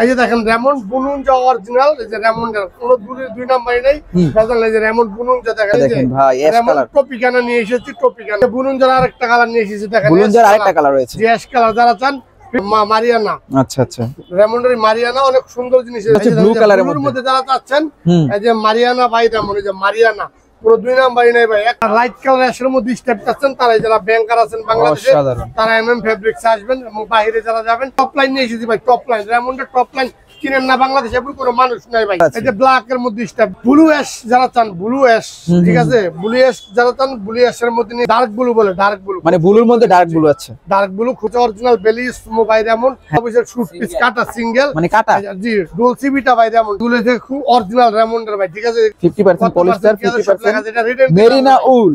এই যে দেখেন রেমন্ড বুনুনজা অরিজিনাল, এই যে রেমন্ডের কোনো দুই নাম্বারই নাই, ফেজাল এই যে রেমন্ড বুনুনজা দেখেন ভাই এস কালার টপিকানা নিয়ে এসেছি, টপিকানা বুনুনজার আরেকটা কালার নিয়ে এসেছি, দেখেন বুনুনজার আরেকটা কালার রয়েছে, যে এস কালার যারা চান মারিয়ানা। আচ্ছা আচ্ছা, রেমন্ডের মারিয়ানা অনেক সুন্দর জিনিস, এই যে ব্লু কালারের মধ্যে যারা চাচ্ছেন এই যে মারিয়ানা ভাই রেমন্ড, এই যে মারিয়ানা পুরো দুই নাম্বারই নাই ভাই, একটা লাইট কালার এর মধ্যে স্টেপ পাচ্ছেন, তারা যারা ব্যাংকার আছেন বাংলাদেশে তারা এমএম ফেব্রিক্স আসবেন, এবং বাইরে যারা যাবেন টপ লাইন নিয়ে এসেছি ভাই, টপ লাইন রেমন্ডের টপ লাইন কিনেন না বাংলাদেশে এমন কোনো মানুষ নাই ভাই। এই যে ব্ল্যাক এর মধ্যে স্টেপ ব্লু অ্যাশ যারা চান, ব্লু অ্যাশ ঠিক আছে, ব্লু অ্যাশ যারা চান, ব্লু অ্যাশ এর মধ্যে ডার্ক ব্লু বলে, ডার্ক ব্লু মানে ব্লুর মধ্যে ডার্ক ব্লু আছে, ডার্ক ব্লু খুব অরিজিনাল বেলি স্মো ভাই যেমন অফিসের শুট পিস কাটা সিঙ্গেল মানে কাটা, জি ডুল সিবিটা ভাই যেমন দুলেতে খুব অরিজিনাল রেমন্ডের ভাই, ঠিক আছে 50% পলিস্টার 50% এটা রিটেন মেরিনা উল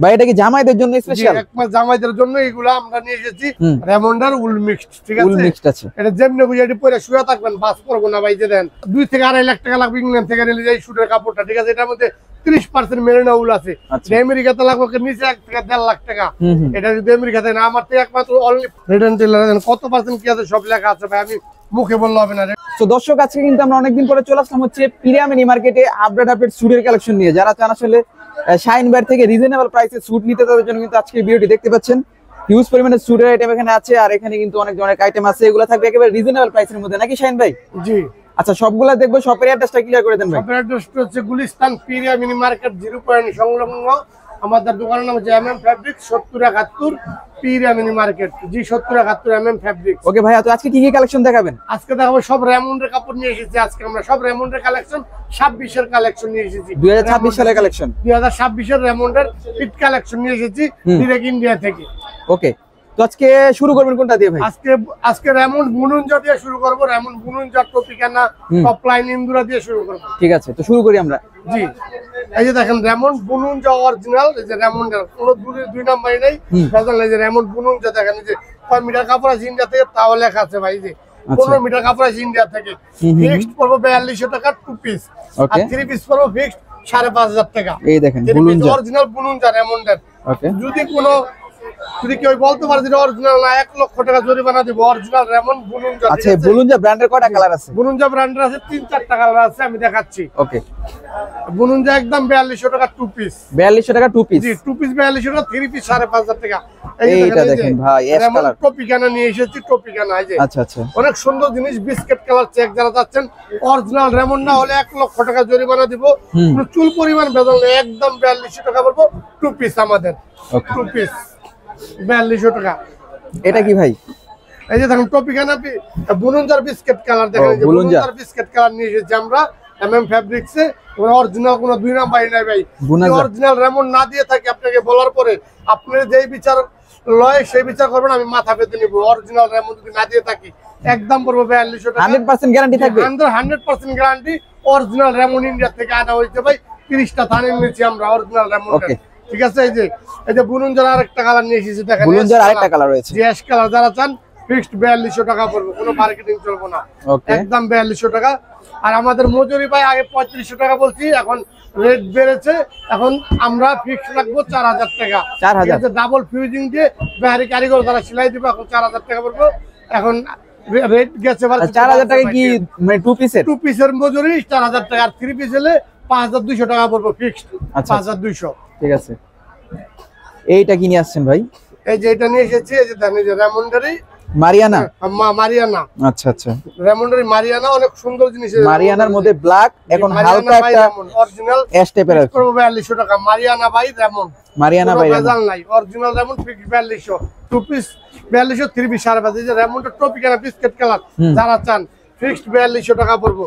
ভাই, এটা কি জামাইদের জন্য স্পেশাল, একমাত্র জামাইদের জন্য এগুলা আমরা নিয়ে এসেছি, রেমন্ডার উল মিক্সড, ঠিক আছে উল মিক্সড আছে, এটা যেমনি বুঝাইতে পরে শুয়ে থাকবেন বাস করবো না ভাই, যে দেন 2 থেকে 2.5 লাখ টাকা লাগবে ইংল্যান্ড থেকে নিলে যাই শুটের কাপড়টা, ঠিক আছে এটার মধ্যে 30% মেরিনা উল আছে, আমেরিকাতে লাগবে নিচে 1 থেকে 1.5 লাখ টাকা, এটা যদি আমেরিকাতে না আমার থেকে একমাত্র অনলি রিটার্ন টেলার কত পার্সেন্ট কি আছে সব লেখা আছে ভাই, আমি মুখে বললে হবে না। তো দর্শক আজকে কিন্তু আমরা অনেকদিন পরে চলে আসলাম হচ্ছে পিরিয়া মিনি মার্কেটে আপডেট স্যুটের কালেকশন নিয়ে, যারা চান আসলে শাইন বাইর থেকে রিজনেবল প্রাইসে স্যুট নিতে তাদের জন্য কিন্তু আজকে ভিডিওটি দেখতে পাচ্ছেন, হিউজ পরিমাণে স্যুটের আইটেম এখানে আছে, আর এখানে কিন্তু অনেক ধরনের আইটেম আছে, এগুলো থাকবে একেবারে রিজনেবল প্রাইসের মধ্যে নাকি শাইন ভাই? জি আচ্ছা, সবগুলা দেখবো, শপের অ্যাড্রেসটা ক্লিয়ার করে দেন ভাই। শপের অ্যাড্রেসটা হচ্ছে গুলিস্তান পিরিয়া মিনি মার্কেট 0 পয়েন্ট সংলগ্ন, আমাদের দোকানের নাম হচ্ছে এমএম ফেব্রিক্স 7071 পিরিয়া মিনি মার্কেট, জি 7071 এমএম ফেব্রিক্স। ওকে ভাই, তো আজকে কি কি কালেকশন দেখাবেন? আজকে দেখাবো সব রেমন্ডের কাপড় নিয়ে এসেছি, আজকে আমরা সব রেমন্ডের কালেকশন 26 এর কালেকশন নিয়ে এসেছি, 2026 সালের কালেকশন, 2026 এর রেমন্ডের ফিট কালেকশন নিয়ে এসেছি ডিরেক্ট ইন্ডিয়া থেকে। ওকে, তো আজকে শুরু করবেন কোনটা দিয়ে ভাই? আজকে রেমন্ড বুনুনজা দিয়ে শুরু করব, রেমন্ড বুনুনজা টপিকানা টপ লাইন ইন্দুরা দিয়ে শুরু করব। ঠিক আছে, তো শুরু করি আমরা। জি, এই যে দেখেন রেমন্ড বুনুনজা অরিজিনাল, এই যে রেমন্ডের কোনো দুই নাম্বারই নাই, ফেজাল এই যে রেমন্ড বুনুনজা দেখেন, এই যে কয় মিটার কাপড় আছে ইন্ডিয়া থেকে তাও লেখা আছে ভাই, যে 15 মিটার কাপড় আছে ইন্ডিয়া থেকে, ফিক্সড পড়বে 4200 টাকা 2 পিস, আর 3 পিস পড়বে ফিক্সড 5500 টাকা। এই দেখেন বুনুনজা অরিজিনাল বুনুনজা রেমন্ডের। ওকে, যদি কেউ বলতে পারে যে অরিজিনাল না 1 লক্ষ টাকা জরিমানা দিব, অরিজিনাল রেমন্ড বুনুনজা। আচ্ছা, বুনুনজা ব্র্যান্ডের কয়টা কালার আছে? বুনুনজা ব্র্যান্ডের আছে 3-4টা কালার আছে, আমি দেখাচ্ছি। ওকে, বুনুনজা একদম 4200 টাকা 2 পিস, 4200 টাকা 2 পিস, জি 2 পিস 4200 টাকা, 3 পিস 5500 টাকা। এইটা দেখেন ভাই এস কালার টপিকানা নিয়ে এসেছি, টপিকানা এই যে আচ্ছা আচ্ছা অনেক সুন্দর জিনিস, বিস্কিট কালার চেক যারা যাচ্ছেন, অরিজিনাল রেমন্ড না হলে 1 লক্ষ টাকা জরিমানা দিব, কোনো চুল পরিমাণ ভেজাল নেই, একদম 4200 টাকা বলবো 2 পিস আমাদের, 2 পিস 4200 টাকা। এটা কি ভাই? এই যে দেখেন টপিকানা বুনুনজার বিস্কিট কালার, দেখেন এই যে বুনুনজার বিস্কিট কালার নিয়ে এসেছি আমরা এমএম ফেব্রিক্সে, অরিজিনাল কোনো দুই নাম্বারই নাই ভাই, অরিজিনাল রেমন্ড না দিয়ে থাকি আপনাকে বলার পরে আপনি যেই বিচার লয় সেই বিচার করবেন, আমি মাথা পেতে নিব, অরিজিনাল রেমন্ড যদি না দিয়ে থাকি একদম পড়বে 4200 টাকা, 100% গ্যারান্টি থাকবে, 100% গ্যারান্টি, অরিজিনাল রেমন্ড ইন্ডিয়া থেকে আনা হয়েছে ভাই, 30টা থান এনেছি আমরা অরিজিনাল রেমন্ড। ওকে, ঠিক আছে, এই যে বুনুনজার আরেকটা কালার নিয়ে এসেছি, দেখেন বুনুনজার আরেকটা কালার রয়েছে, যে এস কালার যারা চান ফিক্সড 4200 টাকা পড়বে, কোনো মার্কেটিং চলবে না, একদম 4200 টাকা। আর আমাদের মজুরি ভাই আগে 3500 টাকা বলছি, এখন রেট বেড়েছে, এখন আমরা ফিক্সড রাখবো 4000 টাকা, 4000 ডাবল ফিউজিং দিয়ে বাহারি কারিগর যারা সেলাই দিবে, এখন 4000 টাকা পড়বে, এখন রেট গেছে 4000 টাকা কি মানে 2 পিসের মজুরি 4000 টাকা, আর 3 পিস হলে 5200 টাকা পড়বে ফিক্সড, 5200। ঠিক আছে, এইটা কি নিয়ে আসছেন ভাই? এই যে এটা নিয়ে এসেছি, এই যে দেখেন যে রেমন্ডারি মারিয়ানা, মারিয়ানা। আচ্ছা আচ্ছা, রেমন্ডারি মারিয়ানা অনেক সুন্দর জিনিস, মারিয়ানার মধ্যে ব্ল্যাক, এখন হালকা একটা অরিজিনাল এস টাইপের আছে, 4200 টাকা Mariana by Raymond, Mariana by ভেজাল নাই, original Raymond fix 4200, 2 piece 4200, 3 piece 5500। এই যে রেমন্ডের টপিকানা বিস্কিট কালার যারা চান ফিক্সড 4200 টাকা পড়বো,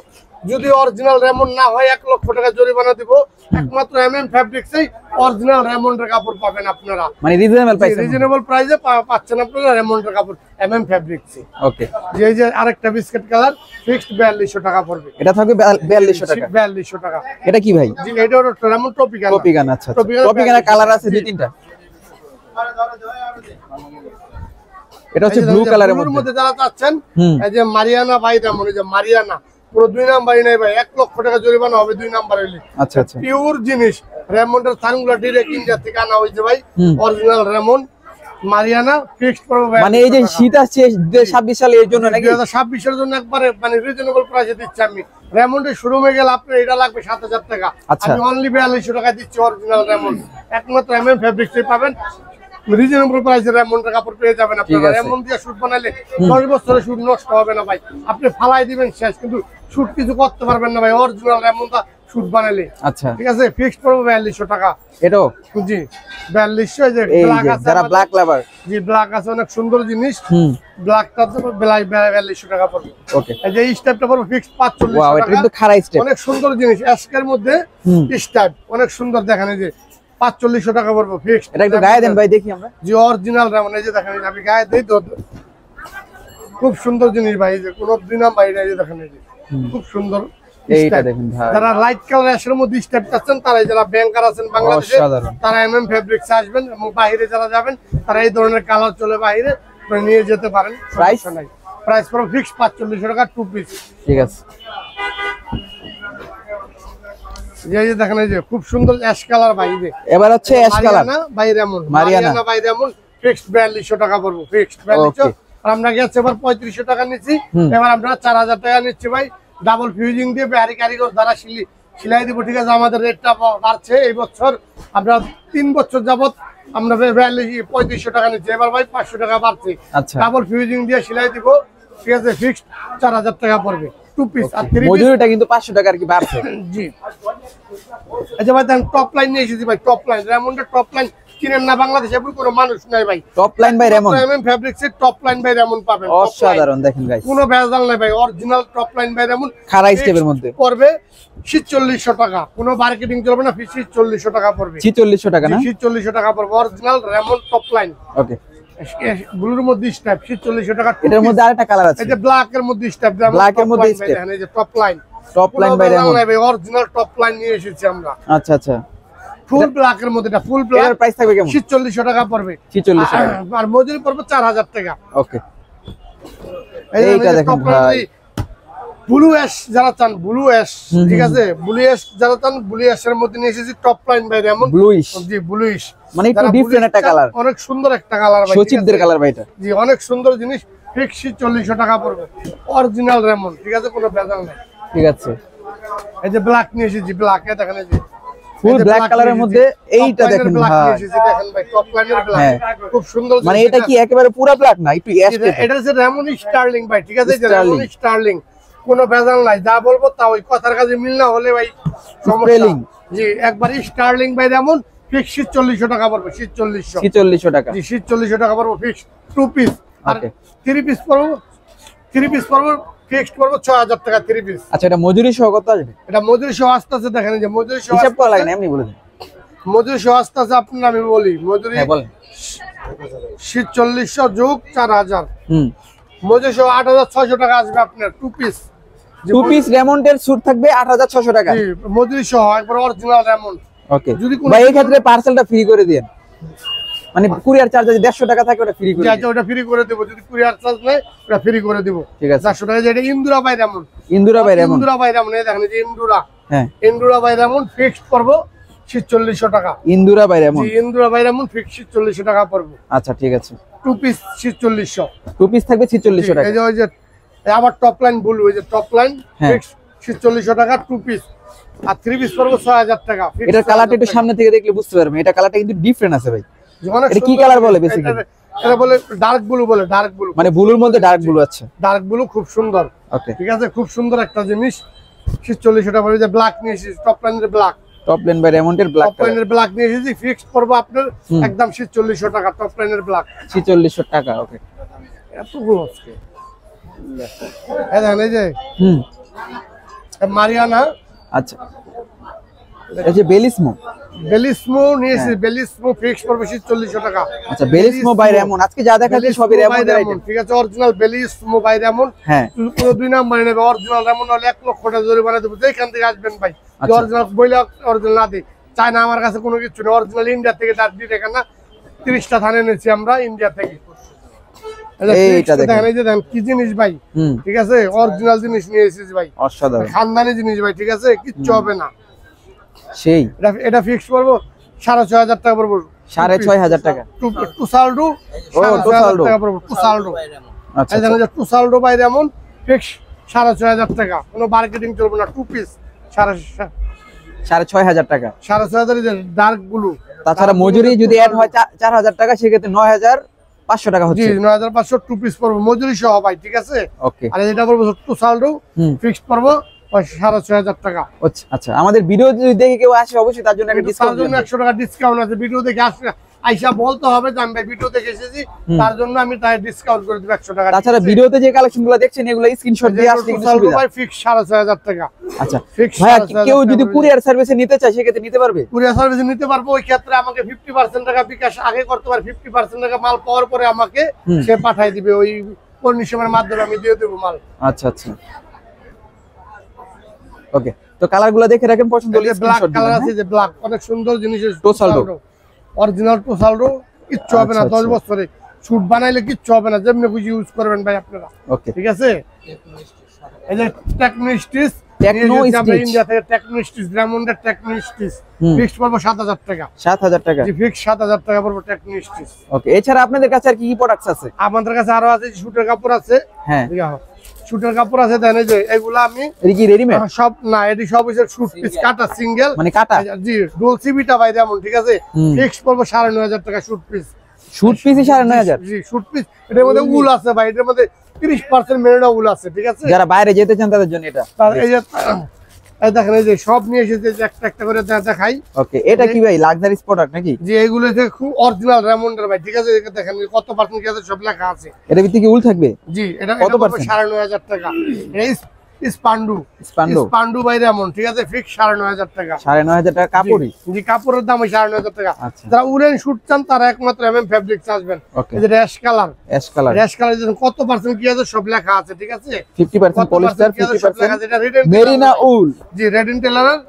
যদি অরিজিনাল রেমন্ড না হয় 1 লক্ষ টাকা জরিমানা দিব, একমাত্র এমএম ফেব্রিক্সেই অরিজিনাল রেমন্ডের কাপড় পাবেন আপনারা, মানে রিজনেবল প্রাইসে পাচ্ছেন আপনারা রেমন্ডের কাপড় এমএম ফেব্রিক্সে। ওকে, এই যে আরেকটা বিস্কিট কালার ফিক্সড 4200 টাকা পড়বে, এটা থাকবে 4200 টাকা, 4200 টাকা। এটা কি ভাই? জি, এটা হলো রেমন্ড টপিকানা। আচ্ছা, টপিকানা কালার আছে 2-3টা, এটা হচ্ছে ব্লু কালারের মধ্যে যারা চাচ্ছেন, এই যে মারিয়ানা ভাই রেমন্ড, এই যে মারিয়ানা পুরো 2 নাম্বারই নাই ভাই, 1 লক্ষ টাকা জরিমানা হবে 2 নাম্বার হইলে। আচ্ছা আচ্ছা, পিওর জিনিস, রেমন্ডের থানগুলো ডিরেক্ট ইন্ডিয়া থেকে আনা হয়েছে ভাই, অরিজিনাল রেমন্ড, মারিয়ানা ফিক্সড করব মানে এই যে শীত আসছে 2026 সালে এর জন্য নাকি 2026 এর জন্য একবারে মানে রিজনেবল প্রাইসে দিচ্ছি আমি। রেমন্ডের শোরুমে গেলে আপনার এটা লাগবে 7000 টাকা, আমি অনলি 4200 টাকা দিচ্ছি অরিজিনাল রেমন্ড। একমাত্র এমএম ফেব্রিক্সে পাবেন রিজনেবল প্রাইসে রেমন্ডের কাপড় পেয়ে যাবেন আপনারা। রেমন্ড দিয়ে শুট বানাইলে 10 বছরে শুট নষ্ট হবে না ভাই, আপনি ফালাই দিবেন শেষ, কিন্তু শুট কিছু করতে পারবেন না ভাই অরিজিনাল রেমন্ডটা শুট বানাইলে। আচ্ছা ঠিক আছে, ফিক্সড করব 4200 টাকা। এটাও জি 4200। যে ব্ল্যাক আছে, যারা ব্ল্যাক লাভার, জি ব্ল্যাক আছে অনেক সুন্দর জিনিস, ব্ল্যাকটা তো 4200 টাকা পড়বে। ওকে, এই যে স্টেপটা পড়বে ফিক্সড 4500 ওয়াও, এটা কিন্তু খাড়া স্টেপ, অনেক সুন্দর জিনিস এসকের মধ্যে স্টেপ অনেক সুন্দর। দেখেন এই যে 4500 টাকা পড়বে ফিক্সড। এটা একটু গায়ে দেন ভাই দেখি আমরা। জি অরিজিনাল রেমন্ড, এই যে দেখেন আমি গায়ে দেই তো, খুব সুন্দর জিনিস ভাই, এই যে কোনো দুই নাম বাইরে, এই যে দেখেন এই যে খুব সুন্দর। এইটা দেখেন ভাই, যারা লাইট কালার এর মধ্যে স্টেপ চাচ্ছেন, তারা যারা ব্যাংকার আছেন বাংলাদেশে, তারা এমএম ফেব্রিক্স আসবেন, এবং বাইরে যারা যাবেন তারা এই ধরনের কালার চলে বাইরে নিয়ে যেতে পারেন। প্রাইস নাই, প্রাইস পুরো ফিক্সড 4500 টাকা টু পিস। ঠিক আছে। এই যে দেখেন এই যে খুব সুন্দর অ্যাশ কালার ভাই, যে এবার হচ্ছে অ্যাশ কালার না ভাই রেমন্ড, মারিয়ানা ভাই রেমন্ড ফিক্সড 4200 টাকা পড়বে, ফিক্সড 4200। আর আমরা গেছে এবার 3500 টাকা নিচ্ছি, এবার আমরা 4000 টাকা নিচ্ছি ভাই। ডাবল ফিউজিং দিয়ে ব্যারি কারিগর দ্বারা সেলাই দিব। ঠিক আছে, আমাদের রেটটা বাড়ছে এই বছর, আমরা 3 বছর যাবত আমরা 3500 টাকা নিচ্ছি, এবার ভাই 500 টাকা বাড়ছে। ডাবল ফিউজিং দিয়ে সেলাই দিব। ঠিক আছে, ফিক্সড 4000 টাকা পড়বে টু পিস। আর মজুরিটা কিন্তু 500 টাকা আর কি বাড়ছে। জি আচ্ছা ভাই, টপ লাইন নিয়ে এসেছি ভাই, টপ লাইন রেমন্ডের টপ লাইন কিনেন না বাংলাদেশে এমন কোনো মানুষ নাই ভাই। Top line by Raymond, MM ফেব্রিক্সের টপ লাইন বাই রেমন্ড পাবেন, অসাধারণ। দেখেন গাইস, কোনো ভেজাল নাই ভাই, original top line by Raymond খাড়া স্টেপের মধ্যে পড়বে 4600 টাকা, কোনো মার্কেটিং চলবে না, 4600 টাকা পড়বে। 4600 টাকা না, 4600 টাকা পড়বে অরিজিনাল রেমন্ড টপ লাইন। ওকে, ব্লুর মধ্যে স্টেপ 4600 টাকা। এটার মধ্যে আরেকটা কালার আছে, এই যে ব্ল্যাক এর মধ্যে স্টেপ, ব্ল্যাক এর মধ্যে স্টেপ, এই যে টপ লাইন বাই রেমন্ড ভাই, অরিজিনাল টপ লাইন নিয়ে এসেছি আমরা। আচ্ছা আচ্ছা, ফুল ব্ল্যাক এর মধ্যে, এটা ফুল ব্ল্যাক, এর প্রাইস থাকবে কেমন? 4600 টাকা পড়বে, 4600 টাকা, আর মজুরি পড়বে 4000 টাকা। ওকে, এইটা দেখেন ভাই, ব্লু অ্যাশ যারা চান, ব্লু অ্যাশ, ঠিক আছে, ব্লু অ্যাশ যারা চান, ব্লু অ্যাশ এর মধ্যে নিয়ে এসেছি top line by Raymond bluish. জি ব্লুইশ, মানে একটু ডিফারেন্ট একটা কালার, অনেক সুন্দর একটা কালার ভাই, সচিবদের কালার ভাই এটা। জি অনেক সুন্দর জিনিস, ফিক্স 4600 টাকা পড়বে অরিজিনাল রেমন্ড। ঠিক আছে, কোনো ভেজাল নাই। ঠিক আছে, এই যে ব্ল্যাক নিয়ে এসেছি, ব্ল্যাক এ দেখেন, এই যে ফুল ব্ল্যাক কালারের মধ্যে এইটা দেখেন ভাই, দেখেন ভাই টপ লাইনের ব্ল্যাক খুব সুন্দর। মানে এটা কি একেবারে পুরো ব্ল্যাক না, একটু অ্যাশ টাইপ? এটা হচ্ছে রেমন্ড স্টার্লিং ভাই। ঠিক আছে, যে রেমন্ড স্টার্লিং, কোনো ভেজাল নাই, যা বলবো তা ওই কথার কাছে মিল না হলে ভাই সমস্যা। জি একবার স্টার্লিং ভাই রেমন্ড ফিক্স 4600 টাকা পড়বে, 4600 টাকা। জি 4600 টাকা পড়বে ফিক্স টু পিস। আর 3 পিস পড়বো, 3 পিস পড়বো ফিক্সড করবো 6000 টাকা 3 পিস। আচ্ছা, এটা মজুরি সহ কত আসবে? এটা মজুরি সহ আসতে আছে, দেখেন যে মজুরি সহ হিসাব করা লাগে না, এমনি বলে দেন। মজুরি সহ আসতে আছে আপনার, আমি বলি মজুরি বলেন 4600 যোগ 4000, মজুরি সহ 8600 টাকা আসবে আপনার টু পিস। টু পিস রেমন্ডের স্যুট থাকবে 8600 টাকা, জি মজুরি সহ একবার অরিজিনাল রেমন্ড। ওকে, ভাই এই ক্ষেত্রে পার্সেলটা ফ্রি করে দেন, মানে কুরিয়ার চার্জ যদি 150 টাকা থাকে ওটা ফ্রি করে দেন। ওটা ফ্রি করে দেব, যদি কুরিয়ার চার্জ নেই ওটা ফ্রি করে দেব। ঠিক আছে, 400 টাকা। যেটা Indura by Raymond, Indura by Raymond, Indura by Raymond, এই দেখেন যে ইন্দুরা, হ্যাঁ ইন্দুরা বাই রেমন্ড ফিক্সড করব 4600 টাকা। ইন্দুরা বাই রেমন্ড, জি ইন্দুরা বাই রেমন্ড ফিক্সড 4600 টাকা পড়বে। আচ্ছা ঠিক আছে, টু পিস 4600, টু পিস থাকবে 4600 টাকা। এই যে ওই যে আবার টপ লাইন ব্লু, ওই যে টপ লাইন ফিক্সড 4600 টাকা টু পিস। আর 3 পিস পড়বে 6000 টাকা। এটার কালারটা একটু সামনে থেকে দেখলে বুঝতে পারবেন, এটা কালারটা কিন্তু ডিফারেন্ট আছে ভাই। এটা কি কালার বলে বেসিক্যালি? এটা বলে ডার্ক ব্লু বলে, ডার্ক ব্লু, মানে ব্লুর মধ্যে ডার্ক ব্লু আছে, ডার্ক ব্লু খুব সুন্দর। ওকে, ঠিক আছে, খুব সুন্দর একটা জিনিস, 4600 টাকা পড়বে। যে ব্ল্যাক নিয়ে এসেছি, টপ লাইনের ব্ল্যাক, টপ লাইন বাই রেমন্ডের ব্ল্যাক, টপ লাইনের ব্ল্যাক নিয়ে এসেছি, ফিক্সড করবো আপনার একদম 4600 টাকা টপ লাইনের ব্ল্যাক, 4600 টাকা। ওকে, এতগুলো আজকে এই দেখেন, এই যে মারিয়ানা, আচ্ছা এই যে বেলিসমো, বেলিসমো নিয়েছি, বেলিসমো ফিক্সড করবে 4600 টাকা। আচ্ছা, বেলিসমো বাই রেমন্ড, আজকে যা দেখাচ্ছি সবই রেমন্ডের আইটেম। ঠিক আছে, অরিজিনাল বেলিসমো বাই রেমন্ড। হ্যাঁ, পুরো দুই নাম্বার নেবে, অরিজিনাল রেমন্ড হলে 1 লক্ষ টাকা জরিমানা দেব। যেখান থেকে আসবেন ভাই, অরিজিনাল বইলে অরিজিনাল না দিই, চাই না আমার কাছে কোনো কিছু নেই, অরিজিনাল ইন্ডিয়া থেকে ডাকি দেখেন না, 30টা থানে এনেছি আমরা ইন্ডিয়া থেকে। এইটা দেখেন, এই যে দেখেন কি জিনিস ভাই, ঠিক আছে, অরিজিনাল জিনিস নিয়ে এসেছি ভাই, অসাধারণ খানদানি জিনিস ভাই। ঠিক আছে, কিচ্ছু হবে না, সেই এটা ফিক্স করবো 6500 টাকা পড়বো, 6,500 টাকা। টুসালডো ও টুসালডো টাকা পড়বে টুসালডো। আচ্ছা এই দেখেন যে টুসালডো বাই এমন ফিক্স 6,500 টাকা, কোনো মার্কেটিং চলবে না। 2 পিস 6,500 টাকা। 6,500 ডার্ক ব্লু। তাছাড়া মজুরি যদি অ্যাড হয় 4,000 টাকা, সেক্ষেত্রে 9,500 টাকা হচ্ছে। জি 9,500 2 পিস পড়বে মজুরি সহ ভাই, ঠিক আছে। ওকে। আর এটা পড়বে টুসালডো ফিক্স পড়বে 6,500 টাকা। আচ্ছা, আমাদের ভিডিও যদি দেখে কেউ আসে অবশ্যই তার জন্য একটা ডিসকাউন্ট, তার জন্য 100 টাকা ডিসকাউন্ট আছে। ভিডিও দেখে আসলে আইসা বলতে হবে যে আমি ভাই ভিডিও দেখে এসেছি, তার জন্য আমি তাই ডিসকাউন্ট করে দেব 100 টাকা। তাছাড়া ভিডিওতে যে কালেকশনগুলো দেখছেন এগুলো স্ক্রিনশট দিয়ে আসলে কিন্তু সুবিধা। ভাই ফিক্স 6,500 টাকা। আচ্ছা ফিক্স ভাই, কেউ যদি কুরিয়ার সার্ভিসে নিতে চায় সেক্ষেত্রে নিতে পারবে? কুরিয়ার সার্ভিসে নিতে পারবো। ওই ক্ষেত্রে আমাকে 50% টাকা বিকাশ আগে করতে পারে, 50% টাকা মাল পাওয়ার পরে আমাকে সে পাঠিয়ে দিবে। ওই কন্ডিশনের মাধ্যমে আমি দিয়ে দেব মাল। আচ্ছা। ওকে, তো কালারগুলো দেখে রাখেন, পছন্দ হলে ব্ল্যাক স্ক্রিনশট কালার দিবেন। আছে, যে ব্ল্যাক অনেক সুন্দর জিনিস। টুসালডো অরিজিনাল টুসালডো, কিচ্ছু হবে না। 10 বছরে শুট বানাইলে কিচ্ছু হবে না, যেমনি খুশি ইউজ করবেন ভাই আপনারা। ওকে, ঠিক আছে। এই যে টেকনোস্টিচ, ইন্ডিয়া থেকে টেকনোস্টিচ, রেমন্ডের টেকনোস্টিচ ফিক্স পড়বে 7,000 টাকা। 7,000 টাকা। জি ফিক্স 7,000 টাকা পড়বে টেকনোস্টিচ। ওকে, এছাড়া আপনাদের কাছে আর কি কি প্রোডাক্টস আছে? আমাদের কাছে আরো আছে, শুটের কাপড় আছে। হ্যাঁ, শুটের কাপড় আছে, দেন এই যে এগুলা আমি এটা কি রেডিমেড? সব না, এটি সব হচ্ছে শুট পিস কাটা, সিঙ্গেল মানে কাটা। জি ডোল সিবিটা ভাই যেমন, ঠিক আছে। ফিক্স পড়বে 9,500 টাকা শুট পিস। শুট পিসই 9,500? জি শুট পিস। এটার মধ্যে উল আছে ভাই, এটার মধ্যে 30% মেরিনো উল আছে, ঠিক আছে। যারা বাইরে যেতে চান তাদের জন্য এটা। এই যে এই দেখেন, এই যে সব নিয়ে এসেছে, যে একটা একটা করে দেখাই। ওকে, এটা কি ভাই লাক্সারিস প্রোডাক্ট নাকি? যে এগুলো যে খুব অরিজিনাল রেমন্ডের ভাই, ঠিক আছে। দেখেন কত পার্সেন্ট কি আছে, সব লেখা আছে। এর ভিতরে কি উল থাকবে? জি এটা কত পার্সেন্ট? 9,500 টাকা। স্পান্ডু ভাই রেমন্ড, ঠিক আছে। ফিক্স 9,500 টাকা। 9,500 টাকা কাপড়ই? জি কাপড়ের দাম 9,500 টাকা। আচ্ছা, যারা উলেন শুট চান তারা একমাত্র এমএম ফেব্রিক্স আসবেন। ওকে, এই যে র্যাশ কালার, অ্যাশ কালার কত পার্সেন্ট কি আছে সব লেখা আছে, ঠিক আছে। 50% পলিস্টার, 50% এটা মেরিনা উল। জি রেড এন্ড টেলারের,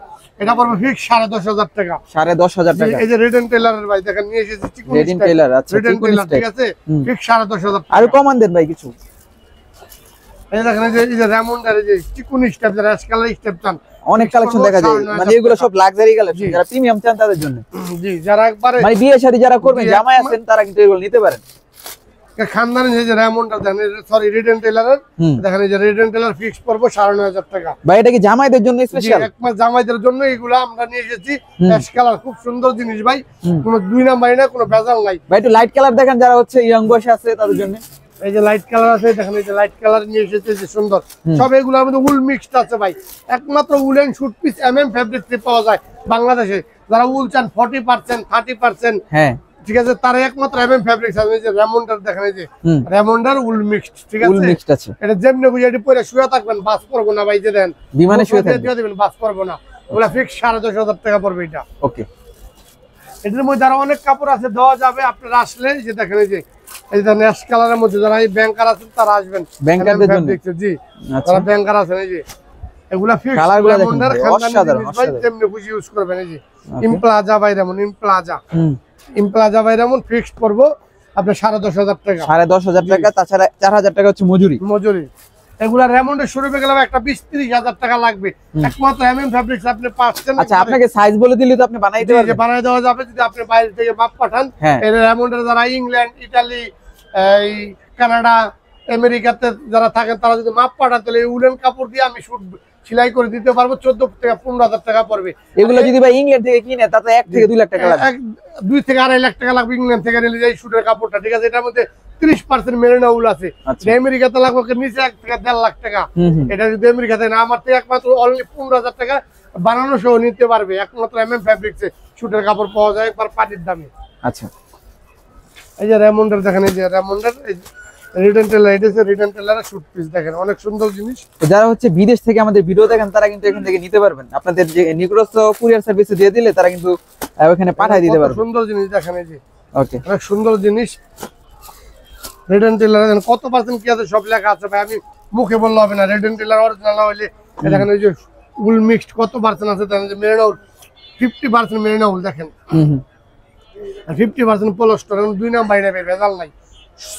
এটা পড়বে ফিক্স 10,500 টাকা। 10,500 টাকা। এই যে রেড এন্ড টেলারের ভাই দেখেন নিয়ে এসেছি, চিকন রেড এন্ড টেলার। আচ্ছা, রেড এন্ড টেলার, ঠিক আছে। ফিক্স 10,500 টাকা। আর কমান দেন ভাই কিছু। এই দেখেন, এই যে রেমন্ডের এই যে চিকন স্টেপ, যারা র্যাশ কালার স্টেপ চান, অনেক কালেকশন দেখা যায়। মানে এগুলো সব লাক্সারি কালেকশন, যারা প্রিমিয়াম চান তাদের জন্য। জি যারা একবারে মানে বিয়ে শাদী যারা করবেন, জামাই আছেন, তারা কিন্তু এগুলো নিতে পারেন। খানদানি যে রেমন্ডটা দেখেন, সরি রেড এন্ড টেলারের দেখেন, এই যে রেড এন্ড টেলার ফিক্স পড়বে 9,500 টাকা। ভাই এটা কি জামাইদের জন্য জি স্পেশাল? একমাত্র জামাইদের জন্য এগুলো আমরা নিয়ে এসেছি। অ্যাশ কালার খুব সুন্দর জিনিস ভাই, কোনো দুই নাম্বারই না, কোনো ভেজাল নাই। ভাই একটু লাইট কালার দেখেন, যারা হচ্ছে ইয়ং বয়সে আছে তাদের জন্য। এই যে লাইট কালার আছে, দেখেন এই যে লাইট কালার নিয়ে এসেছে, যে সুন্দর। সব এগুলোর মধ্যে উল মিক্সড আছে ভাই। একমাত্র উলেন শুট পিস এমএম ফেব্রিক্সে পাওয়া যায় বাংলাদেশে। যারা উল চান 40%, 30%, হ্যাঁ ঠিক আছে, তারা একমাত্র এমএম ফেব্রিক্স আছে। এই যে রেমন্ডার দেখেন, এই যে রেমন্ডার উল মিক্সড, ঠিক আছে। উল মিক্সড আছে। এটা যেমনি বুঝে এটি পরে শুয়ে থাকবেন, বাস করবো না ভাই। যে দেন বিমানে শুয়ে থাকবেন, দিয়ে দিবেন, বাস করবো না। ওগুলা ফিক্স 10,500 টাকা পড়বে এটা। ওকে, এটার মধ্যে আরো অনেক কাপড় আছে, দেওয়া যাবে আপনারা আসলে। যে দেখেন এই যে ন্যাশ কালারের মধ্যে যারা এই ব্যাংকার আছেন তারা আসবেন, ব্যাংকারদের জন্য। জি আচ্ছা, যারা ব্যাংকার আছেন, এই যে এগুলা ফিক্স কালারগুলো দেখেন অসাধারণ, ভাই, যেমনি খুশি ইউজ করবেন। এই যে ইমপ্লাজা ভাই যেমন, ইমপ্লাজা ভাই যেমন ফিক্স করবো আপনার 10,500 টাকা। 10,500 টাকা। তাছাড়া 4,000 টাকা হচ্ছে মজুরি। এগুলা রেমন্ডের শুরু হয়ে গেলে একটা 20-30,000 টাকা লাগবে। একমাত্র এমএম ফেব্রিক্স আপনি পাচ্ছেন। আচ্ছা, আপনাকে সাইজ বলে দিলে তো আপনি বানাইতে পারবেন। বানাই দেওয়া যাবে যদি আপনি বাইরে থেকে মাপ পাঠান। এই রেমন্ডের যারা ইংল্যান্ড, ইতালি, এই কানাডা, আমেরিকাতে যারা থাকেন, তারা যদি মাপ পাঠান তাহলে এই উলেন কাপড় দিয়ে আমি শুট সেলাই করে দিতে পারবো। 14 থেকে 15,000 টাকা পড়বে। এগুলো যদি ভাই ইংল্যান্ড থেকে কিনে তাতে 1 থেকে 2 লাখ টাকা লাগবে। 2 থেকে 2.5 লাখ টাকা লাগবে ইংল্যান্ড থেকে নিলে এই শুটের কাপড়টা, ঠিক আছে। এটার মধ্যে 30% মেরিনো উল আছে। আমেরিকাতে লাগবে নিচে 1 থেকে 1.5 লাখ টাকা। এটা যদি আমেরিকাতে না, আমার থেকে একমাত্র অনলি 15,000 টাকা বানানো সহ নিতে পারবে। একমাত্র এমএম ফেব্রিক্সে শুটের কাপড় পাওয়া যায় একবার পানির দামে। আচ্ছা, এই যে রেমন্ডের দেখেন, এই যে রেমন্ডের রিটার্ন টেলার, এটা হচ্ছে রিটার্ন টেলারের শুট পিস, দেখেন অনেক সুন্দর জিনিস। যারা হচ্ছে বিদেশ থেকে আমাদের ভিডিও দেখেন তারা কিন্তু এখান থেকে নিতে পারবেন। আপনাদের যে নিকটস্থ কুরিয়ার সার্ভিসে দিয়ে দিলে তারা কিন্তু ওখানে পাঠিয়ে দিতে পারবে। সুন্দর জিনিস দেখেন, এই যে ওকে, অনেক সুন্দর জিনিস। রিটার্ন টেলার কত পার্সেন্ট কি আছে সব লেখা আছে ভাই, আমি মুখে বললে হবে না। রিটার্ন টেলার অরিজিনাল না হইলে দেখেন ওই যে উল মিক্সড কত পার্সেন্ট আছে, দেখেন যে মেরিনো উল 50% মেরিনো উল দেখেন, 50% পলিস্টার। 2 নাম্বার নেবে, ভেজাল নাই,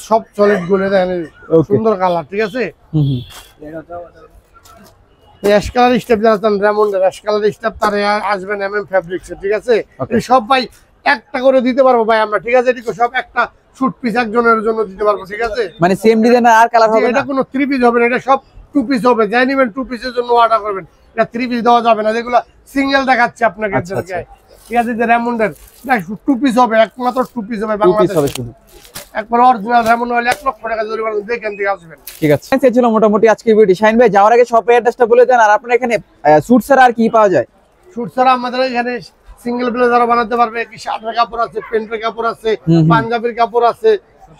সব সলিড গুলো দেখেন, সুন্দর কালার, ঠিক আছে। অ্যাশ কালার স্টেপ যারা চান, রেমন্ডের অ্যাশ কালার স্টেপ তারা আসবেন এমএম ফেব্রিক্সে, ঠিক আছে। সব ভাই একটা করে দিতে পারবো ভাই আমরা, ঠিক আছে? এদিকে সব একটা শুট পিস একজনের জন্য দিতে পারবো, ঠিক আছে? মানে সেম ডিজাইন আর কালার হবে না, এটা কোনো 3 পিস হবে না, এটা সব 2 পিস হবে। যাই নিবেন 2 পিসের জন্য অর্ডার করবেন, এটা 3 পিস দেওয়া যাবে না, যেগুলো সিঙ্গেল দেখাচ্ছে আপনাকে। ঠিক আছে, যে রেমন্ডের 2 পিস হবে, একমাত্র 2 পিস হবে বাংলাদেশে। একবার অরিজিনাল রেমন্ড হলে 1 লক্ষ টাকা জরিমানা দেখেন থেকে আসবেন। ঠিক আছে, এই ছিল মোটামুটি আজকে ভিডিও। শাহিন ভাই যাওয়ার আগে শপের অ্যাড্রেসটা বলে দেন, আর আপনার এখানে স্যুট ছাড়া আর কি পাওয়া যায়? স্যুট ছাড়া আমাদের এখানে সিঙ্গেল ব্লেজারও বানাতে পারবে, কি শার্টের কাপড় আছে, প্যান্টের কাপড় আছে, পাঞ্জাবির কাপড় আছে,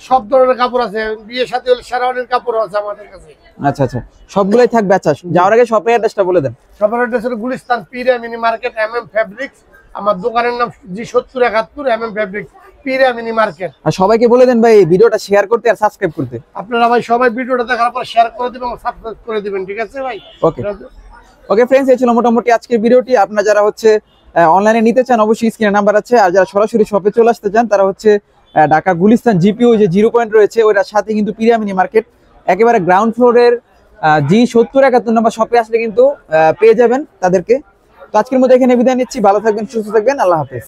সব ধরনের কাপড় আছে, বিয়ে সাথে হলে শেরওয়ানির কাপড় আছে আমাদের কাছে। আচ্ছা আচ্ছা, সবগুলাই থাকবে। আচ্ছা, যাওয়ার আগে শপের অ্যাড্রেসটা বলে দেন। শপের অ্যাড্রেস হলো গুলিস্তান পিরিয়া মিনি মার্কেট, MM ফেব্রিক্স। আমার দোকানের নাম G7071 MM ফেব্রিক্স, পিরিয়া মিনি মার্কেট। আর সবাইকে বলে দেন ভাই ভিডিওটা শেয়ার করতে আর সাবস্ক্রাইব করতে। আপনারা ভাই সবাই ভিডিওটা দেখার পর শেয়ার করে দিবেন এবং সাবস্ক্রাইব করে দিবেন, ঠিক আছে ভাই? ওকে ওকে ফ্রেন্ডস, এই ছিল মোটামুটি আজকের ভিডিওটি। আপনারা যারা হচ্ছে অনলাইনে নিতে চান অবশ্যই স্ক্রিনে নাম্বার আছে, আর যারা সরাসরি শপে চলে আসতে চান তারা হচ্ছে ঢাকা গুলিস্তান জিপিও যে 0 পয়েন্ট রয়েছে ওইটার সাথে কিন্তু পিরিয়া মিনি মার্কেট একেবারে গ্রাউন্ড ফ্লোরের G7071 নম্বর শপে আসলে কিন্তু পেয়ে যাবেন তাদেরকে। তো আজকের মধ্যে এখানে বিদায় নিচ্ছি, ভালো থাকবেন, সুস্থ থাকবেন, আল্লাহ হাফেজ।